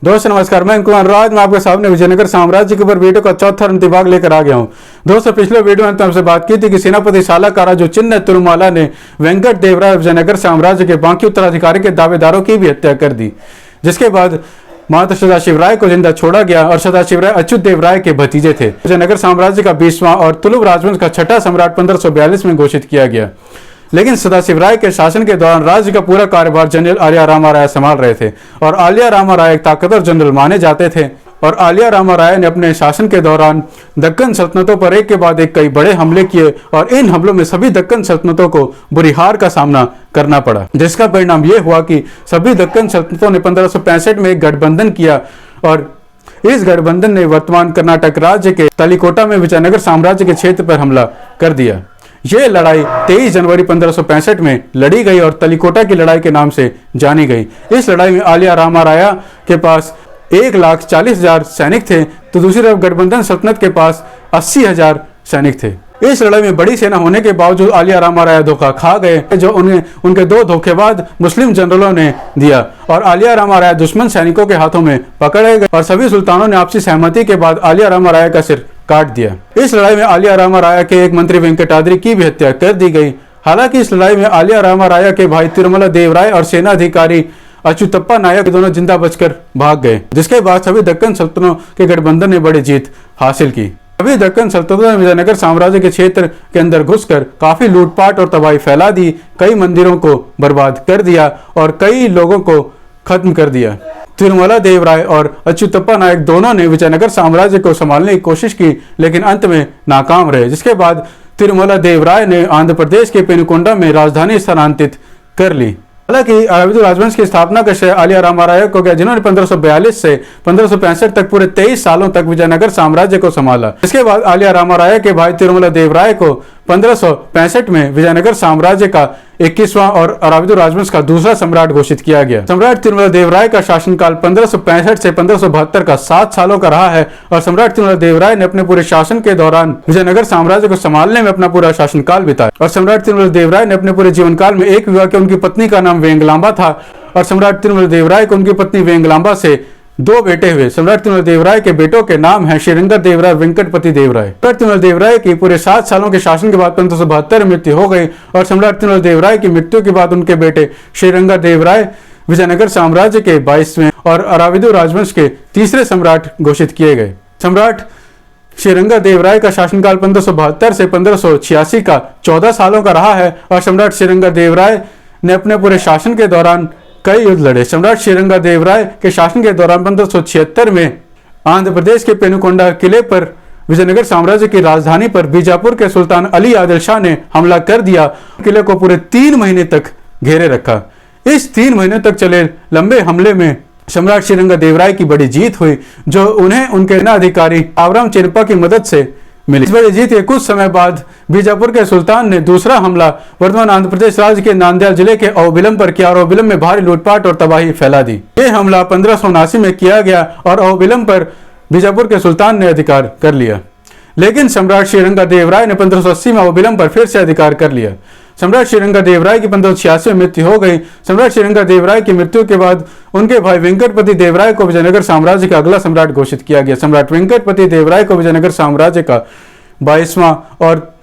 दोस्तों नमस्कार, मैं कुमार राज। मैं आपके सामने विजयनगर साम्राज्य के ऊपर वीडियो का चौथा अंतिभाग लेकर आ गया हूं। दोस्तों पिछले वीडियो में हमसे बात की थी कि सेनापति सालाकारा जो चिन्ह तिरुमाला ने वेंकट देवराय विजयनगर साम्राज्य के बाकी उत्तराधिकारी के दावेदारों की भी हत्या कर दी, जिसके बाद मात्र सदाशिव राय को जिंदा छोड़ा गया। और सदाशिव राय अच्युत देव राय के भतीजे थे। विजयनगर साम्राज्य का 20वां और तुलुव राजवंश का छठा सम्राट 1542 में घोषित किया गया। लेकिन सदाशिव राय के शासन के दौरान राज्य का पूरा कार्यभार जनरल आलिया रामा राय संभाल रहे थे और आलिया रामा राय एक ताकतवर जनरल माने जाते थे। और आलिया रामा राय ने अपने शासन के दौरान दक्कन सल्तनतों पर एक के बाद एक कई बड़े हमले किए और इन हमलों में सभी दक्कन सल्तनतों को बुरी हार का सामना करना पड़ा, जिसका परिणाम यह हुआ कि सभी दक्कन सल्तनतों ने 1565 में एक गठबंधन किया और इस गठबंधन ने वर्तमान कर्नाटक राज्य के तलिकोटा में विजयनगर साम्राज्य के क्षेत्र पर हमला कर दिया। यह लड़ाई 23 जनवरी 1565 में लड़ी गई और तलिकोटा की लड़ाई के नाम से जानी गई। इस लड़ाई में आलिया रामा राया के पास 1,40,000 सैनिक थे, तो दूसरी तरफ गठबंधन सल्तनत के पास 80,000 सैनिक थे। इस लड़ाई में बड़ी सेना होने के बावजूद आलिया रामा राया धोखा खा गए, जो उनके दो धोखेबाज मुस्लिम जनरलों ने दिया और आलिया रामा राया दुश्मन सैनिकों के हाथों में पकड़े गए और सभी सुल्तानों ने आपसी सहमति के बाद आलिया रामा राया का सिर काट दिया। इस लड़ाई में आलिया रामा राया के एक मंत्री वेंकटाद्रि की भी हत्या कर दी गई। हालांकि इस लड़ाई में आलिया रामा राया के भाई तिरुमला देव राय और सेना अधिकारी अच्युतप्पा नायक दोनों जिंदा बचकर भाग गए, जिसके बाद सभी दक्कन सल्तनतों के गठबंधन ने बड़ी जीत हासिल की। सभी दक्कन सल्तनतों ने विजयनगर साम्राज्य के क्षेत्र के अंदर घुसकर काफी लूटपाट और तबाही फैला दी, कई मंदिरों को बर्बाद कर दिया और कई लोगों को खत्म कर दिया। तिरुमला देव राय और अच्युतप्पा नायक दोनों ने विजयनगर साम्राज्य को संभालने की कोशिश की, लेकिन अंत में नाकाम रहे, जिसके बाद तिरुमला देव राय ने आंध्र प्रदेश के पेनुकोंडा में राजधानी स्थानांतरित कर ली। हालांकि अराविदु राजवंश की स्थापना का श्रेय आलिया रामा राय को गया, जिन्होंने 1542 से 1565 तक पूरे 23 सालों तक विजयनगर साम्राज्य को संभाला। इसके बाद आलिया रामा राय के भाई तिरुमला देव राय को 1565 में विजयनगर साम्राज्य का 21वां और अराविदु राजवंश का दूसरा सम्राट घोषित किया गया। सम्राट तिरुमला देव राय का शासनकाल 1565 से 1572 का 7 सालों का रहा है और सम्राट तिरुमला देव राय ने अपने पूरे शासन के दौरान विजयनगर साम्राज्य को संभालने में अपना पूरा शासनकाल बिताया। और सम्राट तिरुमला देव राय ने अपने पूरे जीवन काल में एक विवाह किया। उनकी पत्नी का नाम वेंगलांबा था और सम्राट तिरुमला देव राय को उनकी पत्नी वेंगलांबा से 2 बेटे हुए। सम्राट तिरुमला देव राय के बेटों के नाम हैं श्रीरंगा देव राय, वेंकटपति देव राय। सम्राट तिरुमला देव राय की पूरे 7 सालों के शासन के बाद 1572 में मृत्यु हो गई और सम्राट तिरुमला देव राय की मृत्यु के बाद उनके बेटे श्रीरंगा देव राय विजयनगर साम्राज्य के 22वें और अराविदु राजवंश के तीसरे सम्राट घोषित किए गए। सम्राट श्रीरंगा देव राय का शासनकाल 1572 से 1586 का 14 सालों का रहा है और सम्राट श्रीरंगा देव राय ने अपने पूरे शासन के दौरान कई युद्ध लड़े। सम्राट श्रीरंगा देव राय के शासन के दौरान 1576 में आंध्र प्रदेश के पेनुकोंडा किले पर विजयनगर साम्राज्य की राजधानी पर बीजापुर के सुल्तान अली आदिल शाह ने हमला कर दिया। किले को पूरे 3 महीने तक घेरे रखा। इस 3 महीने तक चले लंबे हमले में सम्राट श्रीरंगा देव राय की बड़ी जीत हुई, जो उन्हें उनके सेना अधिकारी आवराम चेन्नप्पा की मदद से मिली। इस बड़ी जीत के कुछ समय बाद बीजापुर के सुल्तान ने दूसरा हमला वर्तमान आंध्र प्रदेश राज्य के नांदेड़ जिले के अहोबिलम पर किया और अहोबिलम में भारी लूटपाट और तबाही फैला दी। यह हमला 1579 में किया गया और अहोबिलम पर बीजापुर के सुल्तान ने अधिकार कर लिया। लेकिन सम्राट श्रीरंगा देव राय ने 1580 में अहोबिलम पर फिर से अधिकार कर लिया। सम्राट श्रीरंगा देव राय की 1586 में मृत्यु हो गई। सम्राट श्रीरंगा देव राय की मृत्यु के बाद उनके भाई वेंकटपति देव राय को विजयनगर साम्राज्य का अगला सम्राट घोषित किया गया। सम्राट वेंकटपति देव राय को विजयनगर साम्राज्य का 22वां और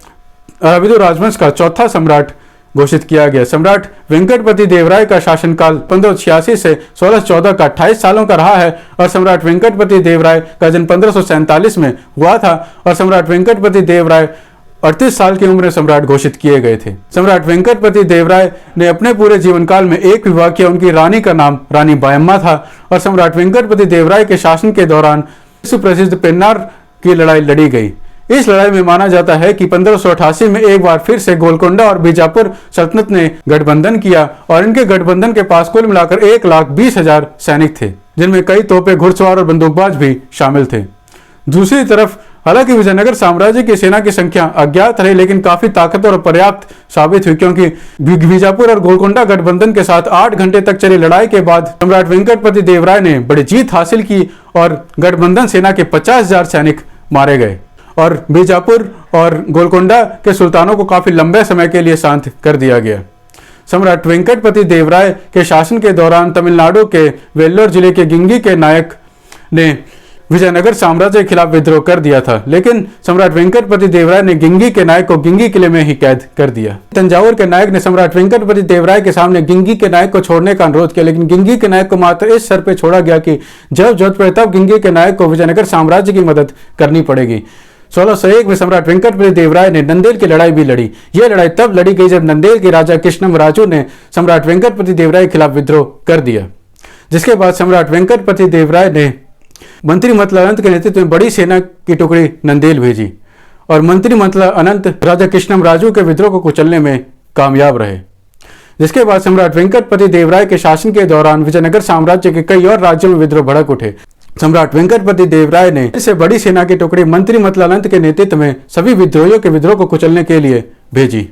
अराविदु राजवंश का 4था सम्राट घोषित किया गया। सम्राट वेंकटपति देव राय का शासनकाल 1586 से 1614 का 28 सालों का रहा है और सम्राट वेंकटपति देव राय का जन्म 1547 में हुआ था और सम्राट वेंकटपति देव राय 38 साल की उम्र में सम्राट घोषित किए गए थे। सम्राट वेंकटपति देव राय ने अपने पूरे जीवन काल में एक विवाह किया। उनकी रानी का नाम रानी बायम्मा था और सम्राट वेंकटपति देव राय के शासन के दौरान सुप्रसिद्ध पेन्नार की लड़ाई लड़ी गई। इस लड़ाई में माना जाता है कि 1588 में एक बार फिर से गोलकोंडा और बीजापुर सल्तनत ने गठबंधन किया और इनके गठबंधन के पास कुल मिलाकर 1,20,000 सैनिक थे, जिनमें कई तोपें, घुड़सवार और बंदूकबाज भी शामिल थे। दूसरी तरफ हालांकि विजयनगर साम्राज्य की सेना की संख्या अज्ञात रही, लेकिन काफी ताकतवर और पर्याप्त साबित हुई, क्योंकि बीजापुर और गोलकोंडा गठबंधन के साथ 8 घंटे तक चली लड़ाई के बाद सम्राट वेंकटपति देव राय ने बड़ी जीत हासिल की और गठबंधन सेना के 50,000 सैनिक मारे गए और बीजापुर और गोलकोंडा के सुल्तानों को काफी लंबे समय के लिए शांत कर दिया गया। सम्राट वेंकटपति देवराय के शासन के दौरान तमिलनाडु के वेल्लोर जिले के गिंगी के नायक ने विजयनगर साम्राज्य के खिलाफ विद्रोह कर दिया था, लेकिन सम्राट वेंकटपति देवराय ने गिंगी के नायक को गिंगी किले में ही कैद कर दिया। तंजावुर के नायक ने सम्राट वेंकटपति देवराय के सामने गिंगी के नायक को छोड़ने का अनुरोध किया, लेकिन गिंगी के नायक को मात्र इस शर्त पर छोड़ा गया कि जब जरूरत पड़े तब गिंगी के नायक को विजयनगर साम्राज्य की मदद करनी पड़ेगी। 1601 में सम्राट वेंकटपति देवराय ने नंदेल की लड़ाई भी लड़ी। यह लड़ाई तब लड़ी गई जब नंदेल के राजा कृष्णमराजु ने सम्राट वेंकटपति देवराय के खिलाफ विद्रोह कर दिया, जिसके बाद सम्राट वेंकटपति देवराय ने मंत्री मतला अनंत के नेतृत्व में बड़ी सेना की टुकड़ी नंदेल भेजी और मंत्री मतला अनंत राजा कृष्णमराजु के विद्रोह को कुचलने में कामयाब रहे। जिसके बाद सम्राट वेंकटपति देवराय के शासन के दौरान विजयनगर साम्राज्य के कई और राज्यों में विद्रोह भड़क उठे। सम्राट वेंकटपति देवराय ने इससे बड़ी सेना की टुकड़ी मंत्री मतला अनंत के नेतृत्व में सभी विद्रोहियों के विद्रोह को कुचलने के लिए भेजी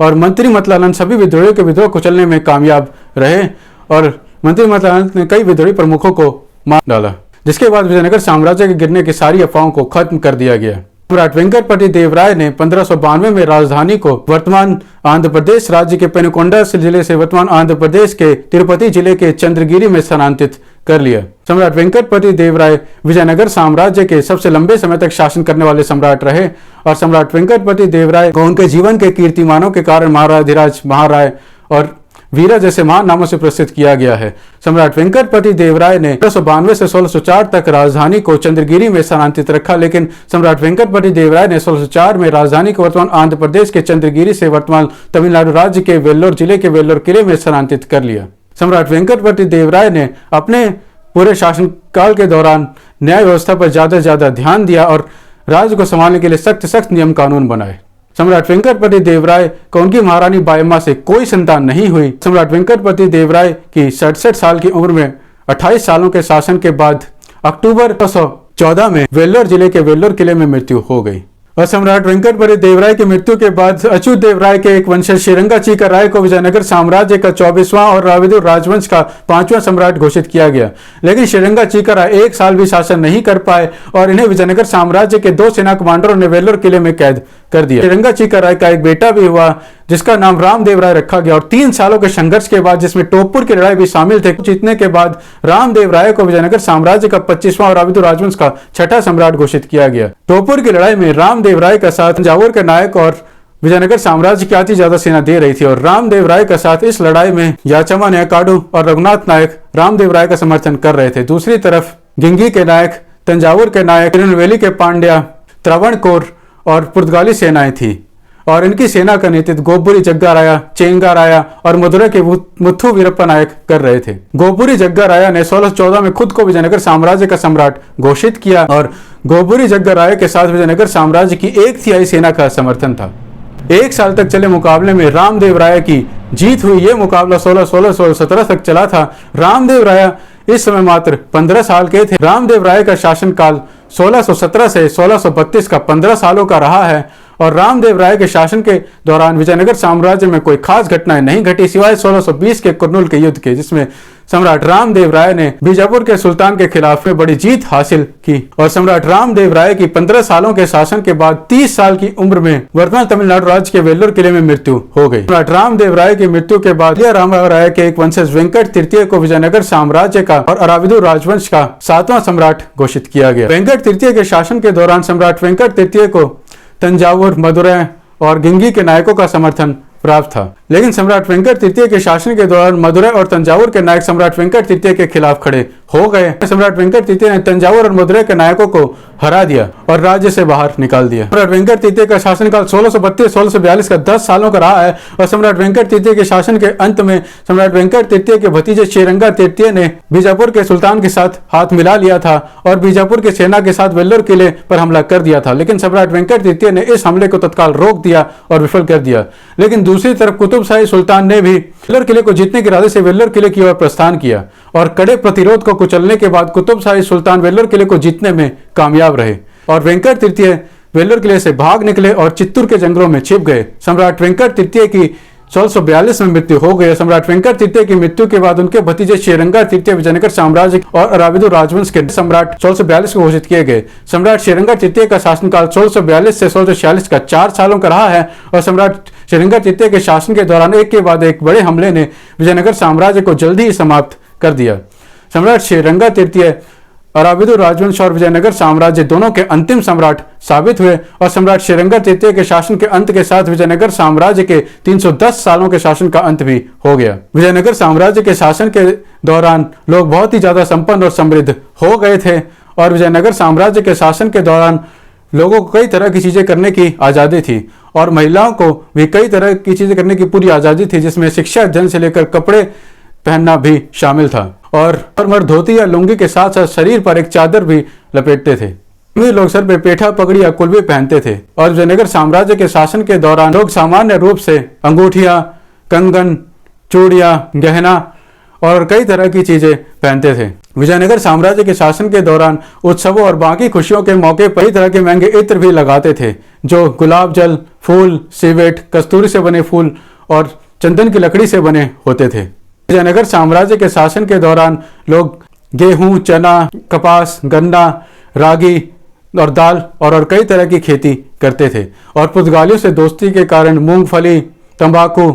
और मंत्री मतला अनंत सभी विद्रोहियों के विद्रोह कुचलने में कामयाब रहे और मंत्री मतला अनंत ने कई विद्रोही प्रमुखों को मार डाला, जिसके बाद विजयनगर साम्राज्य के गिरने की सारी अफवाहों को खत्म कर दिया गया। सम्राट वेंकटपति देवराय ने 1592 में राजधानी को वर्तमान आंध्र प्रदेश राज्य के पेनुकोंडा जिले से वर्तमान आंध्र प्रदेश के तिरुपति जिले के चंद्रगिरी में स्थानांतरित कर लिया। सम्राट वेंकटपति देवराय विजयनगर साम्राज्य के सबसे लंबे समय तक शासन करने वाले सम्राट रहे और सम्राट वेंकटपति देवराय को उनके जीवन के कीर्तिमानों के कारण महाराधिराज, महाराय और वीरा जैसे महान नामों से प्रसिद्ध किया गया है। सम्राट वेंकटपति देवराय ने 1692 से 1604 तक राजधानी को चंद्रगिरी में स्थानांतरित रखा, लेकिन सम्राट वेंकटपति देवराय ने 1604 में राजधानी को वर्तमान आंध्र प्रदेश के चंद्रगिरी से वर्तमान तमिलनाडु राज्य के वेल्लोर जिले के वेल्लोर किले में स्थानांतरित कर लिया। सम्राट वेंकटपति देवराय ने अपने पूरे शासनकाल के दौरान न्याय व्यवस्था पर ज्यादा से ज्यादा ध्यान दिया और राज्य को संभालने के लिए सख्त नियम कानून बनाए। सम्राट वेंकटपति देवराय को उनकी महारानी बायम्मा से कोई संतान नहीं हुई। सम्राट वेंकटपति देवराय की 67 साल की उम्र में 28 सालों के शासन के बाद अक्टूबर 1614 में वेल्लोर जिले के वेल्लोर किले में मृत्यु हो गई। और सम्राट वेंकटपति देवराय की मृत्यु के बाद अच्युत देवराय के एक वंशज श्रीरंगाचीकर राय को विजयनगर साम्राज्य का 24वां और राविदुर राजवंश का 5वां सम्राट घोषित किया गया, लेकिन श्रीरंगाचीकर राय एक साल भी शासन नहीं कर पाए और इन्हें विजयनगर साम्राज्य के 2 सेना कमांडरों ने वेल्लोर किले में कैद कर दिया। श्रीरंगाचीकर राय का एक बेटा भी हुआ जिसका नाम रामदेव राय रखा गया और 3 सालों के संघर्ष के बाद, जिसमें टोपुर की लड़ाई भी शामिल थे, जीतने के बाद रामदेव राय को विजयनगर साम्राज्य का 25वां और राविदुर राजवंश का 6ठा सम्राट घोषित किया गया। टोपुर की लड़ाई में रामदेव राय का साथ तंजावुर के नायक और विजयनगर साम्राज्य की आधी ज्यादा सेना दे रही थी और रामदेव राय का साथ इस लड़ाई में याचमा नायकाडू और रघुनाथ नायक रामदेव राय का समर्थन कर रहे थे। दूसरी तरफ गिंगी के नायक, तंजावुर के नायक, तिरुनेलवेली के पांड्या, त्रावणकोर और पुर्तगाली सेनाएं थी और इनकी सेना का नेतृत्व गोपुरी जग्गा राया, चेंगा राया और मदुरै के मुथु वीरप्पा नायक कर रहे थे। गोपुरी जग्गा राया ने 1614 में खुद को विजयनगर साम्राज्य का सम्राट घोषित किया और गोपुरी जग्गा राया के साथ विजयनगर साम्राज्य की 1/3 सेना का समर्थन था। 1 साल तक चले मुकाबले में रामदेव राय की जीत हुई। यह मुकाबला 1616-1617 तक चला था। रामदेव राय इस समय मात्र 15 साल के थे। रामदेव राय का शासनकाल 1617 से 1632 का 15 सालों का रहा है और रामदेव राय के शासन के दौरान विजयनगर साम्राज्य में कोई खास घटनाएं नहीं घटी सिवाय 1620 के कुर्नूल के युद्ध के, जिसमें सम्राट रामदेव राय ने बीजापुर के सुल्तान के खिलाफ में बड़ी जीत हासिल की और सम्राट रामदेव राय की 15 सालों के शासन के बाद 30 साल की उम्र में वर्तमान तमिलनाडु राज्य के वेल्लोर किले में मृत्यु हो गई। सम्राट रामदेव राय की मृत्यु के बाद राम राय के एक वंशज वेंकट तृतीय को विजयनगर साम्राज्य का और अराविदुर राजवंश का 7वां सम्राट घोषित किया गया। वेंकट तृतीय के शासन के दौरान सम्राट वेंकट तृतीय को तंजावुर, मदुरै और गिंगी के नायकों का समर्थन प्राप्त था, लेकिन सम्राट वेंकट तृतीय के शासन के दौरान मदुरै और तंजावुर के नायक सम्राट वेंकट तृतीय के खिलाफ खड़े हो गए। सम्राट वेंकट तृतीय ने तंजावुर और मदुरै के नायकों को हरा दिया और राज्य से बाहर निकाल दिया। सम्राट वेंकट तृतीय का शासनकाल 1632-1642 का 10 सालों का रहा है और सम्राट वेंकट तृतीय के शासन के अंत में सम्राट वेंकट तृतीय के भतीजे श्रीरंगा तृतीय ने बीजापुर के सुल्तान के साथ हाथ मिला लिया था और बीजापुर की सेना के साथ वेल्लोर किले पर हमला कर दिया था, लेकिन सम्राट वेंकट तृतीय ने इस हमले को तत्काल रोक दिया और विफल कर दिया। लेकिन दूसरी तरफ कुतुब शाही सुल्तान ने भी वेल्लोर किले को जीतने के इरादे से वेल्लोर किले की ओर प्रस्थान किया और कड़े प्रतिरोध को कुचलने के बाद कुतुब शाही सुल्तान वेल्लोर किले को जीतने में कामयाब रहे और वेंकट तृतीय वेल्लोर किले से भाग निकले और चित्तूर के जंगलों में छिप गए। सम्राट वेंकट तृतीय की 1642 में मृत्यु हो गई। सम्राट वेंकट तृतीय की मृत्यु के बाद उनके भतीजे श्रीरंगा तृतीय विजयनगर साम्राज्य और अराविदुर राजवंश के सम्राट 1642 को घोषित किए गए। सम्राट श्रीरंगा तृतीय का शासनकाल 1642 से 1646 का 4 सालों का रहा है और सम्राट श्रीरंग तृतीय के शासन के दौरान एक के बाद एक बड़े हमले ने विजयनगर साम्राज्य को जल्दी ही समाप्त कर दिया। सम्राट श्रीरंग तृतीय अराविदु राजवंश और विजयनगर साम्राज्य दोनों के अंतिम सम्राट साबित हुए और सम्राट श्रीरंग तृतीय के शासन के अंत के साथ विजयनगर साम्राज्य के 310 सालों के शासन का अंत भी हो गया। विजयनगर साम्राज्य के शासन के दौरान लोग बहुत ही ज्यादा संपन्न और समृद्ध हो गए थे और विजयनगर साम्राज्य के शासन के दौरान लोगों को कई तरह की चीजें करने की आजादी थी और महिलाओं को भी कई तरह की चीजें करने की पूरी आजादी थी, जिसमें शिक्षा जन से लेकर कपड़े पहनना भी शामिल था और मर्द धोती या लुंगी के साथ साथ शरीर पर एक चादर भी लपेटते थे। वे लोग सर पे पेठा पगड़ी या कुलवी पहनते थे और विजयनगर साम्राज्य के शासन के दौरान लोग सामान्य रूप से अंगूठियां, कंगन, चूड़ियां, गहना और कई तरह की चीजें पहनते थे। विजयनगर साम्राज्य के शासन के दौरान उत्सवों और बाकी खुशियों के मौके पर कई तरह के महंगे इत्र भी लगाते थे, जो गुलाब जल, फूल, सिवेट, कस्तूरी से बने फूल और चंदन की लकड़ी से बने होते थे। विजयनगर साम्राज्य के शासन के दौरान लोग गेहूं, चना, कपास, गन्ना, रागी और दाल और कई तरह की खेती करते थे और पुर्तगालियों से दोस्ती के कारण मूंगफली, तंबाकू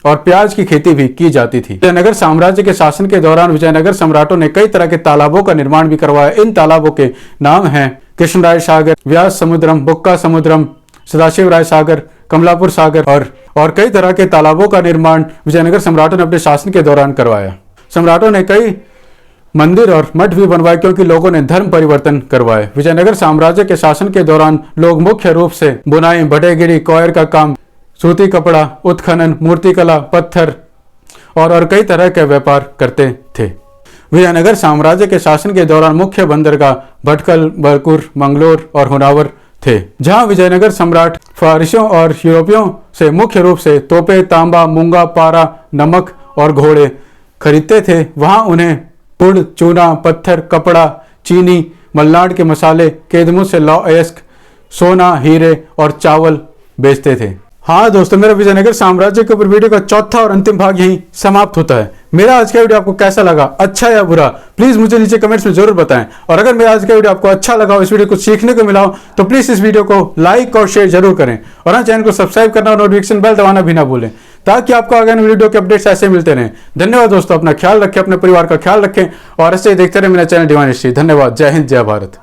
और प्याज की खेती भी की जाती थी। विजयनगर साम्राज्य के शासन के दौरान विजयनगर सम्राटों ने कई तरह के तालाबों का निर्माण भी करवाया। इन तालाबों के नाम हैं कृष्णराय सागर, व्यास समुद्रम, बुक्का समुद्रम, सदाशिव राय सागर, कमलापुर सागर और कई तरह के तालाबों का निर्माण विजयनगर सम्राटों ने अपने शासन के दौरान करवाया। सम्राटों ने कई मंदिर और मठ भी बनवाए क्योंकि लोगों ने धर्म परिवर्तन करवाए। विजयनगर साम्राज्य के शासन के दौरान लोग मुख्य रूप से बुनाई, बढ़ेगिरी, कोयर का काम, सूती कपड़ा, उत्खनन, मूर्तिकला, पत्थर और कई तरह के व्यापार करते थे। विजयनगर साम्राज्य के शासन के दौरान मुख्य बंदरगाह भटकल, बरकुर, मंगलोर और हुनावर थे, जहां विजयनगर सम्राट फारसियों और यूरोपियों से मुख्य रूप से तोपे, तांबा, मूंगा, पारा, नमक और घोड़े खरीदते थे। वहां उन्हें गुड़, चूना, पत्थर, कपड़ा, चीनी, मलनाड के मसाले, केदमू से लौ अयस्क, सोना, हीरे और चावल बेचते थे। हाँ दोस्तों, मेरा विजयनगर साम्राज्य के ऊपर वीडियो का चौथा और अंतिम भाग यहीं समाप्त होता है। मेरा आज का वीडियो आपको कैसा लगा, अच्छा या बुरा, प्लीज मुझे नीचे कमेंट्स में जरूर बताएं। और अगर मेरा आज का वीडियो आपको अच्छा लगा हो, इस वीडियो को सीखने को मिला हो, तो प्लीज इस वीडियो को लाइक और शेयर जरूर करें और हाँ, चैनल को सब्सक्राइब करना और नोटिफिकेशन बेल दबाना भी ना भूलें, ताकि आपको आगे वीडियो के अपडेट्स ऐसे मिलते रहें। धन्यवाद दोस्तों, अपना ख्याल रखें, अपने परिवार का ख्याल रखें और ऐसे देखते रहे मेरा चैनल डिवाइन हिस्ट्री। धन्यवाद। जय हिंद, जय भारत।